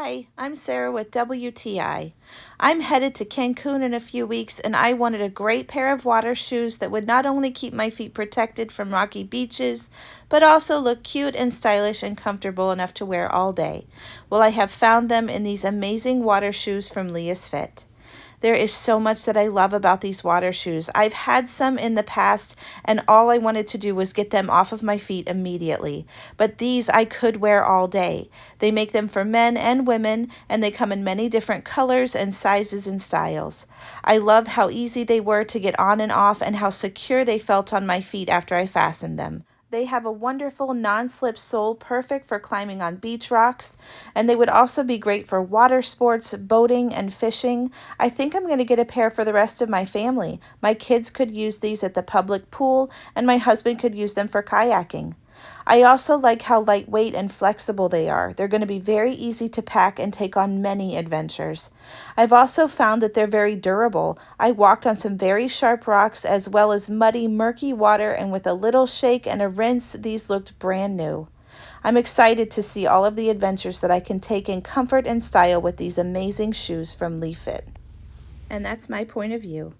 Hi, I'm Sarah with WTI. I'm headed to Cancun in a few weeks and I wanted a great pair of water shoes that would not only keep my feet protected from rocky beaches, but also look cute and stylish and comfortable enough to wear all day. Well, I have found them in these amazing water shoes from LeIsfIt. There is so much that I love about these water shoes. I've had some in the past, and all I wanted to do was get them off of my feet immediately. But these I could wear all day. They make them for men and women, and they come in many different colors and sizes and styles. I love how easy they were to get on and off and how secure they felt on my feet after I fastened them. They have a wonderful non-slip sole, perfect for climbing on beach rocks, and they would also be great for water sports, boating, and fishing. I think I'm going to get a pair for the rest of my family. My kids could use these at the public pool, and my husband could use them for kayaking. I also like how lightweight and flexible they are. They're going to be very easy to pack and take on many adventures. I've also found that they're very durable. I walked on some very sharp rocks as well as muddy, murky water, and with a little shake and a rinse, these looked brand new. I'm excited to see all of the adventures that I can take in comfort and style with these amazing shoes from LeIsfIt. And that's my point of view.